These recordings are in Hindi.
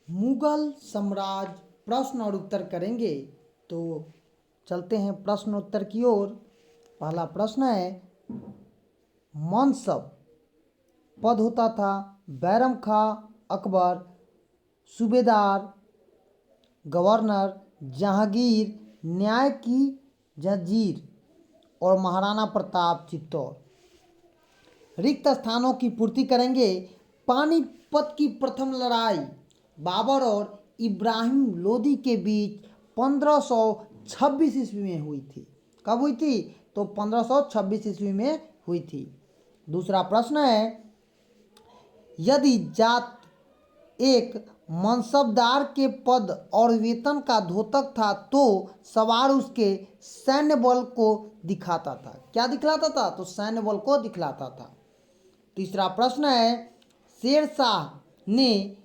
मुगल साम्राज्य प्रश्न और उत्तर करेंगे। तो चलते हैं प्रश्नोत्तर की ओर। पहला प्रश्न है, मनसब पद होता था बैरम खां, अकबर, सूबेदार, गवर्नर, जहांगीर, न्याय की जंजीर और महाराणा प्रताप चित्तौड़। रिक्त स्थानों की पूर्ति करेंगे। पानीपत की प्रथम लड़ाई बाबर और इब्राहिम लोदी के बीच 1526 ईस्वी में हुई थी। कब हुई थी? तो 1526 ईस्वी में हुई थी। दूसरा प्रश्न है, यदि जाट एक मनसबदार के पद और वेतन का द्योतक था तो सवार उसके सैन्य बल को दिखाता था। क्या दिखलाता था? तो सैन्य बल को दिखलाता था। तीसरा प्रश्न है, शेर शाह ने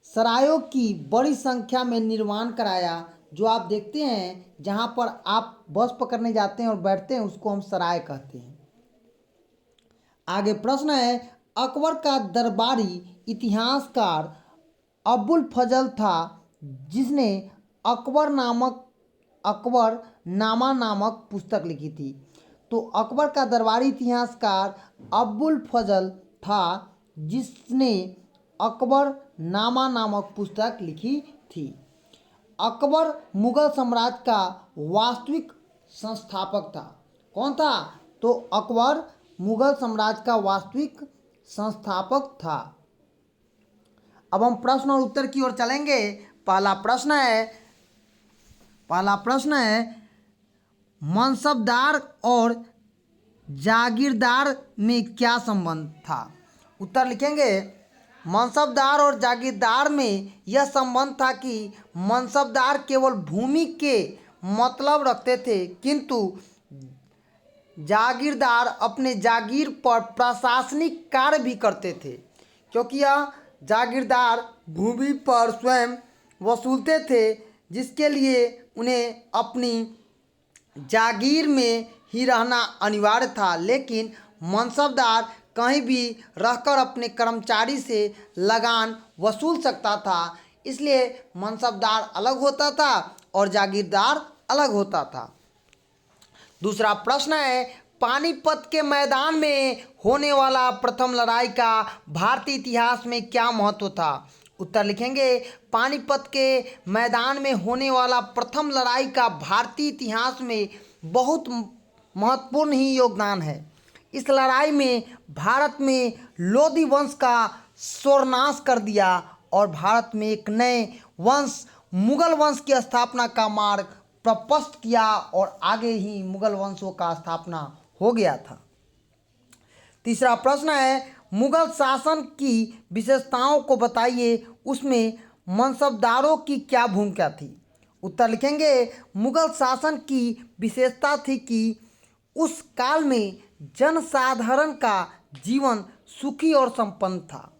सरायों की बड़ी संख्या में निर्माण कराया। जो आप देखते हैं जहाँ पर आप बस पकड़ने जाते हैं और बैठते हैं उसको हम सराय कहते हैं। आगे प्रश्न है, अकबर का दरबारी इतिहासकार अबुल फजल था जिसने अकबर नामा नामक पुस्तक लिखी थी। तो अकबर का दरबारी इतिहासकार अबुल फजल था जिसने अकबर नामा नामक पुस्तक लिखी थी। अकबर मुगल साम्राज्य का वास्तविक संस्थापक था। कौन था? तो अकबर मुगल साम्राज्य का वास्तविक संस्थापक था। अब हम प्रश्न और उत्तर की ओर चलेंगे। पहला प्रश्न है, मनसबदार और जागीरदार में क्या संबंध था? उत्तर लिखेंगे, मनसबदार और जागीरदार में यह संबंध था कि मनसबदार केवल भूमि के मतलब रखते थे, किंतु जागीरदार अपने जागीर पर प्रशासनिक कार्य भी करते थे। क्योंकि यह जागीरदार भूमि पर स्वयं वसूलते थे, जिसके लिए उन्हें अपनी जागीर में ही रहना अनिवार्य था। लेकिन मनसबदार कहीं भी रहकर अपने कर्मचारी से लगान वसूल सकता था, इसलिए मनसबदार अलग होता था और जागीरदार अलग होता था। दूसरा प्रश्न है, पानीपत के मैदान में होने वाला प्रथम लड़ाई का भारतीय इतिहास में क्या महत्व था? उत्तर लिखेंगे, पानीपत के मैदान में होने वाला प्रथम लड़ाई का भारतीय इतिहास में बहुत महत्वपूर्ण ही योगदान है। इस लड़ाई में भारत में लोदी वंश का सर्वनाश कर दिया और भारत में एक नए वंश मुगल वंश की स्थापना का मार्ग प्रशस्त किया और आगे ही मुगल वंशों का स्थापना हो गया था। तीसरा प्रश्न है, मुगल शासन की विशेषताओं को बताइए, उसमें मनसबदारों की क्या भूमिका थी? उत्तर लिखेंगे, मुगल शासन की विशेषता थी कि उस काल में जनसाधारण का जीवन सुखी और संपन्न था।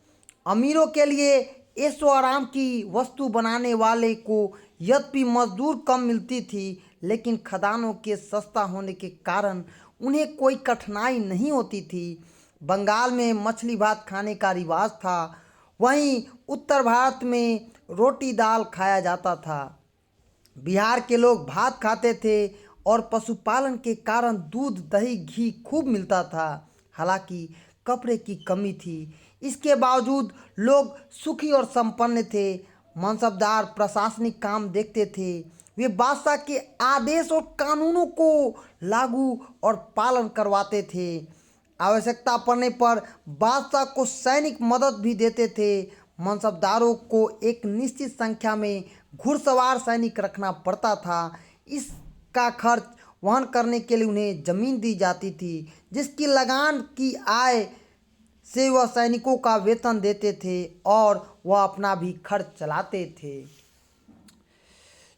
अमीरों के लिए ऐशो आराम की वस्तु बनाने वाले को यद्यपि मजदूर कम मिलती थी, लेकिन खदानों के सस्ता होने के कारण उन्हें कोई कठिनाई नहीं होती थी। बंगाल में मछली भात खाने का रिवाज था, वहीं उत्तर भारत में रोटी दाल खाया जाता था। बिहार के लोग भात खाते थे और पशुपालन के कारण दूध दही घी खूब मिलता था। हालांकि कपड़े की कमी थी, इसके बावजूद लोग सुखी और संपन्न थे। मनसबदार प्रशासनिक काम देखते थे, वे बादशाह के आदेश और कानूनों को लागू और पालन करवाते थे। आवश्यकता पड़ने पर बादशाह को सैनिक मदद भी देते थे। मनसबदारों को एक निश्चित संख्या में घुड़सवार सैनिक रखना पड़ता था। इसका खर्च वहन करने के लिए उन्हें जमीन दी जाती थी, जिसकी लगान की आय से वह सैनिकों का वेतन देते थे और वह अपना भी खर्च चलाते थे।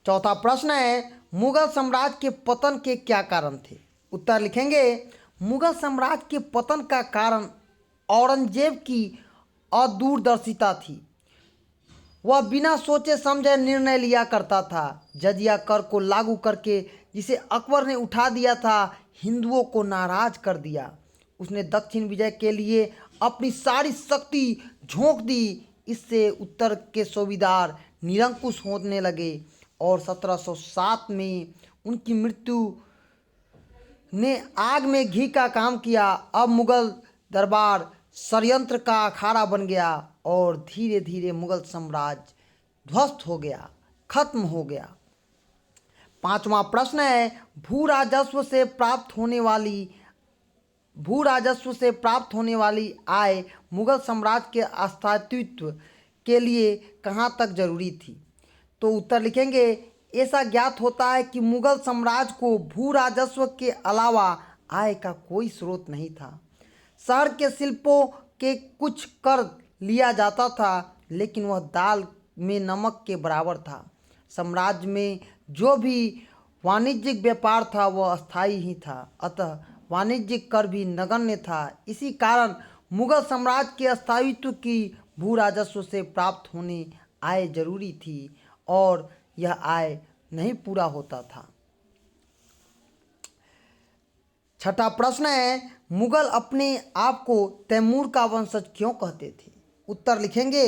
चौथा प्रश्न है, मुगल साम्राज्य के पतन के क्या कारण थे? उत्तर लिखेंगे, मुगल साम्राज्य के पतन का कारण औरंगजेब की अदूरदर्शिता थी। वह बिना सोचे समझे निर्णय लिया करता था। जजिया कर को लागू करके, जिसे अकबर ने उठा दिया था, हिंदुओं को नाराज कर दिया। उसने दक्षिण विजय के लिए अपनी सारी शक्ति झोंक दी। इससे उत्तर के सूबेदार निरंकुश होने लगे और 1707 में उनकी मृत्यु ने आग में घी का काम किया। अब मुगल दरबार षड्यंत्र का अखाड़ा बन गया और धीरे धीरे मुगल साम्राज्य ध्वस्त हो गया, खत्म हो गया। पांचवा प्रश्न है, भू राजस्व से प्राप्त होने वाली आय मुगल साम्राज्य के अस्तित्व के लिए कहाँ तक जरूरी थी? तो उत्तर लिखेंगे, ऐसा ज्ञात होता है कि मुगल साम्राज्य को भू राजस्व के अलावा आय का कोई स्रोत नहीं था। शहर के शिल्पों के कुछ कर लिया जाता था, लेकिन वह दाल में नमक के बराबर था। साम्राज्य में जो भी वाणिज्यिक व्यापार था वह अस्थायी ही था, अतः वाणिज्यिक कर भी नगण्य था। इसी कारण मुगल साम्राज्य के स्थायित्व की भू राजस्व से प्राप्त होने आय जरूरी थी और यह आय नहीं पूरा होता था। छठा प्रश्न है, मुगल अपने आप को तैमूर का वंशज क्यों कहते थे? उत्तर लिखेंगे,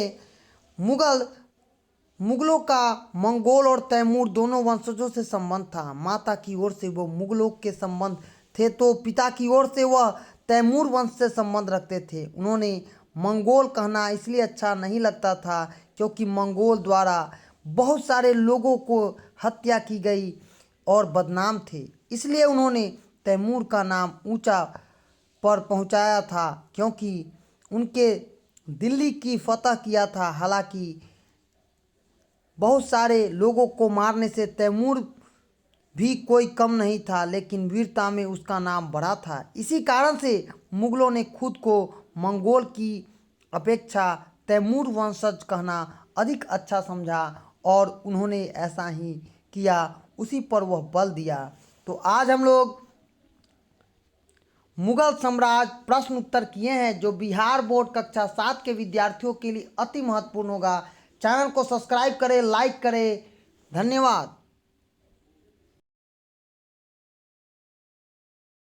मुगलों का मंगोल और तैमूर दोनों वंशजों से संबंध था। माता की ओर से वो मुगलों के संबंध थे तो पिता की ओर से वह तैमूर वंश से संबंध रखते थे। उन्होंने मंगोल कहना इसलिए अच्छा नहीं लगता था क्योंकि मंगोल द्वारा बहुत सारे लोगों को हत्या की गई और बदनाम थे, इसलिए उन्होंने तैमूर का नाम ऊंचा पर पहुंचाया था क्योंकि उनके दिल्ली की फतह किया था। हालांकि बहुत सारे लोगों को मारने से तैमूर भी कोई कम नहीं था, लेकिन वीरता में उसका नाम बड़ा था। इसी कारण से मुगलों ने खुद को मंगोल की अपेक्षा तैमूर वंशज कहना अधिक अच्छा समझा और उन्होंने ऐसा ही किया, उसी पर वह बल दिया। तो आज हम लोग मुगल साम्राज्य प्रश्न उत्तर किए हैं, जो बिहार बोर्ड कक्षा 7 के विद्यार्थियों के लिए अति महत्वपूर्ण होगा। चैनल को सब्सक्राइब करें, लाइक करें। धन्यवाद।